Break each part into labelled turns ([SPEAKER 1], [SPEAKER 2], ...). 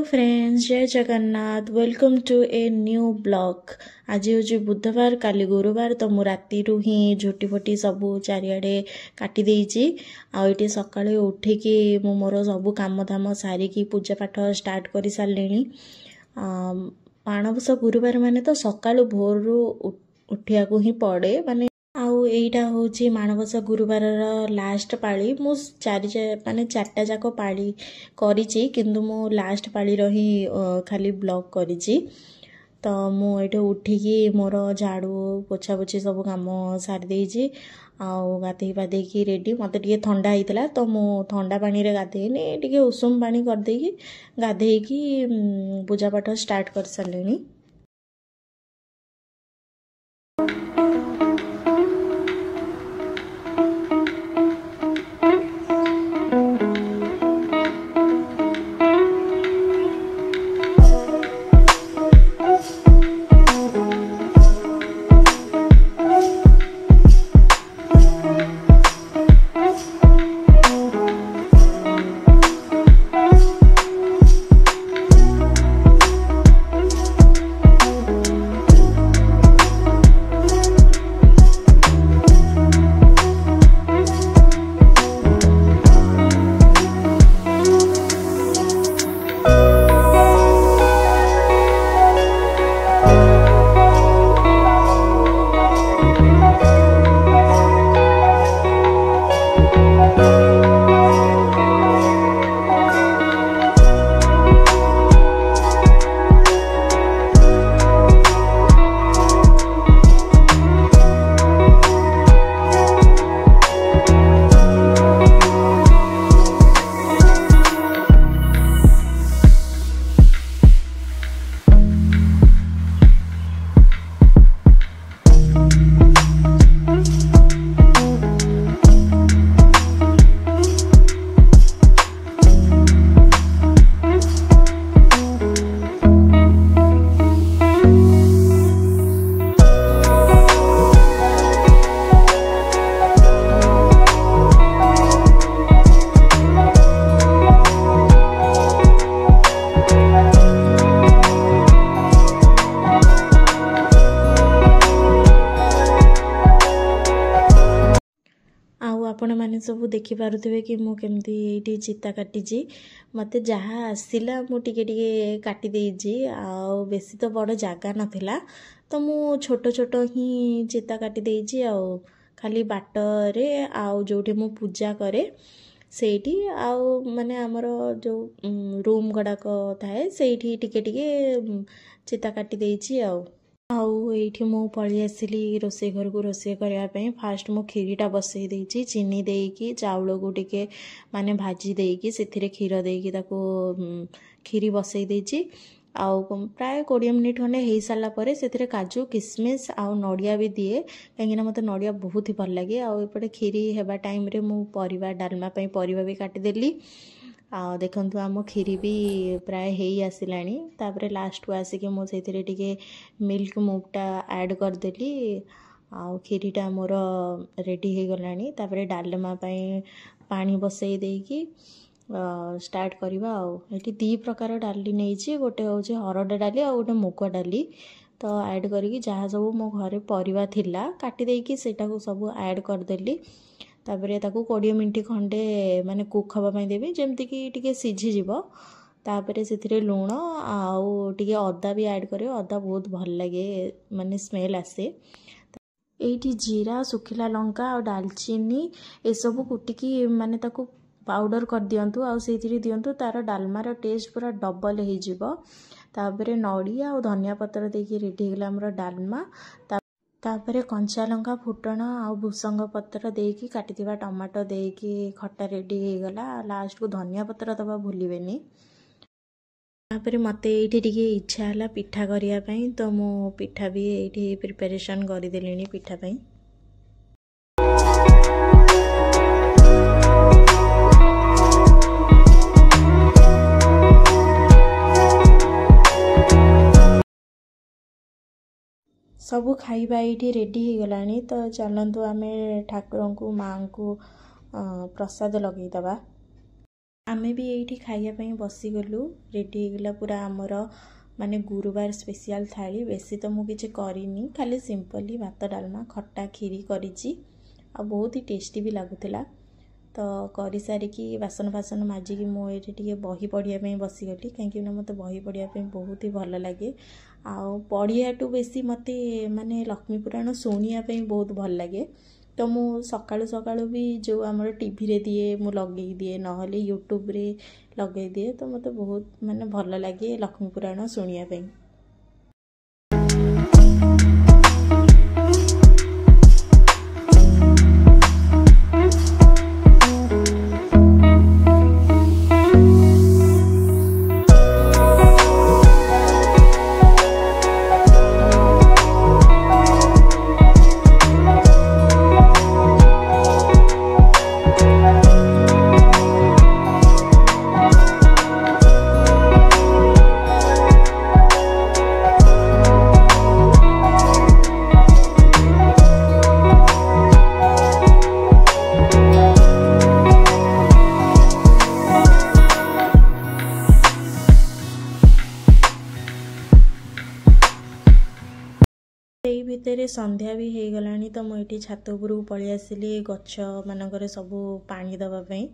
[SPEAKER 1] Friends, जय Jagannath. Welcome to a new blog. आज हूँ बुधवार, काली गुरुवार। तो मु राति ही झोटी फोटी सबू चारिआडे काटी देइछि। आ इटे सकाळे उठिकी मु मोर सबू काम धाम सारिकी पूजा पाठ स्टार्ट कर सारे। माणबसा गुरुवार माने तो सकाळु भोरु उठिया को ही पड़े माने। आउ एइटा होची माणबसा गुरुवार लास्ट पाली। मु माने चारटा जाक पाली करिछि, किंतु मु लास्ट पाली रही खाली ब्लॉग करिछि। तो मु एठे उठिकी मोर झाड़ू पोछा पोछी सब काम सारी देइछि। आउ गाधेई पाधेइकी रेडी। मते टिके ठंडा होइतला तो मु ठंडा पानी रे गाधेइनी, टिके उषुम पानी कर देइकी गाधेइकी पूजा पाठ स्टार्ट कर सारलेनी। आपण मैंने सब देखिपे कि मु केमती ये चिता काटी। मते जहाँ आसला मुझे काटी देइछि। आ बेसी तो बड़ जगह नाथिला, तो मु छोट छोट ही चिता काटी देइछि। आ खाली बाटरे आउ जोठे मु पूजा करे सेठी आउ माने हमर जो रूम गड़ाक थाए सेठी टिके टिके चिता काटी देइछि। आउ एठी मु पळी आसिली रोसे घर को रोसे करया पे। फास्ट मु खीरीटा बसई देइछि, चीनी देइकी चाउल को टिके माने भाजी देइकी सेथिरे खीर देइकी ताको खीरी बसई देइछि। आउ प्राय 20 मिनिट खंडे हेई साला परे सेथिरे काजू किसमिस आउ नड़िया भी दिए, कहीं मते नड़िया बहुत ही भल लगे। आउ एपटे खीरी हेबा टाइम रे मु परिवा डालमा पे परिवा भी काटी देली। आ देखंतु आम खीरी भी प्राय हेई आसिलानी। तापरे लास्ट को आसिके मो सेथिरे टिके मिल्क मूवटा ऐड कर देली। आ खीरीटा मोर रेडी हे गलानी। तापरे डालमा पे पानी बसई देइकी स्टार्ट करवा। ये 2 प्रकार डाली नहीं, गोटे हूँ हरड डाली आ गोटे मुग डाली। तो ऐड करी जहाँ सब मो घरे परिवा थिला काटी देइकी सेटा को सब ऐड कर देली। तापरे ताको 20 मिनिट खंडे माने कुक हवा पई देबी, जेमति कि टिके सिझी जिवो। तापरे सेथिरे लूण आउ टिके अदा भी ऐड करियो। अदा बहुत भल लगे माने स्मेल आसे। एठी जीरा सुखिला लंका और दालचीनी ए सब कुटिकी माने ताको पाउडर कर दियंतु आउ सेथिरे दियंतु, तार डालमार टेस्ट पूरा डबल हे जिवो। तापरे नड़िया और धनिया पत्र देकी रेडी गेला हमर डालमा। तापरे कंचा लंका फुटण आउ भूसंग पत्र देकी काटिथिबा टमाटो देकी खट्टा रेडी हे गला। लास्ट को धनिया पत्र दबा भूलिबेनी। तापरे मते एठी टिके इच्छा हला पिठा करिया पई, तो मो पिठा भी एठी प्रिपरेशन करि देलिनी पिठा पई। सबू खाइबा ये रेडी हो गलानी। तो चलतु आम ठाकुर को माँ को प्रसाद लगेदबा। आमे भी एठी खाइया पई बसीगलु रेडी होगला पूरा आमर माने गुरुवार स्पेशल थाली बेसी तो मुझे किसी करनी खाली सिंपली भात डालमा खट्टा खीरी करिछि आ बहुत ही टेस्टी भी लगुला। तो कर सारिकी बासन फासन माजिकी मुझे बही पढ़िया बसीगली कहीं मत बही पढ़िया बहुत ही भल लगे। आउ पढ़िया टू बेसी मत माने लक्ष्मी पुराण शुणिया बहुत भल लगे। तो मु सकाळु सकाळु भी जो आमर टीवी रे दिए मु लगे दिए नहले यूट्यूब रे लगे दिए तो मत बहुत माने भल लगे लक्ष्मी पुराण शुणिया पई। यही भितर संध्या भी हो गलानी तो मुझे छात उपरକୁ पलि आसिली गछ मानकर सबू पानी दवापाई।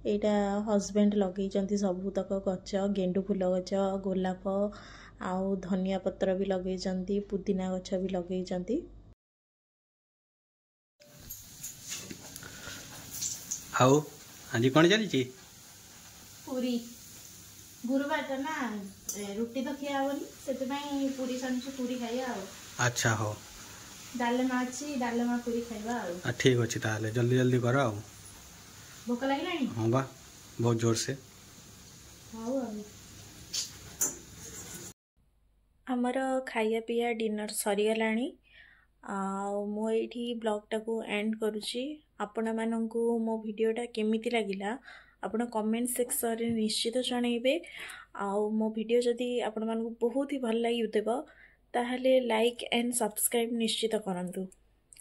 [SPEAKER 1] यहाँ हजबैंड लगे सबूतक गछ गेंडू फूल गछ गोलाप आउ धनिया पत्र भी लगे पुदीना गछ भी लगे।
[SPEAKER 2] आओ आज कौन चली
[SPEAKER 1] पूरी गुरुवार ना रुटी तो खिया होनी से पूरी सांचे पूरी खाइया।
[SPEAKER 2] अच्छा हो
[SPEAKER 1] डालमा अच्छी डालमा पूरी खाइबा।
[SPEAKER 2] ठीक अच्छे ताले जल्दी जल्दी कर
[SPEAKER 1] भोक लगे।
[SPEAKER 2] हाँ बा बहुत जोर से
[SPEAKER 1] आमर खाइया पिया डिनर सरीगला मुझे ब्लॉगटा को एंड करुच्ची। आपण मानू मो वीडियोटा केमिति लागिला आपण कमेंट सेक्शन रे निश्चित जनइबे। आउ मो वीडियो जदि आपण मानू बहुत ही भल लगिउतेबो ताहले लाइक एंड सब्सक्राइब निश्चित करंतु।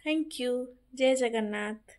[SPEAKER 1] Thank you. जय जगन्नाथ।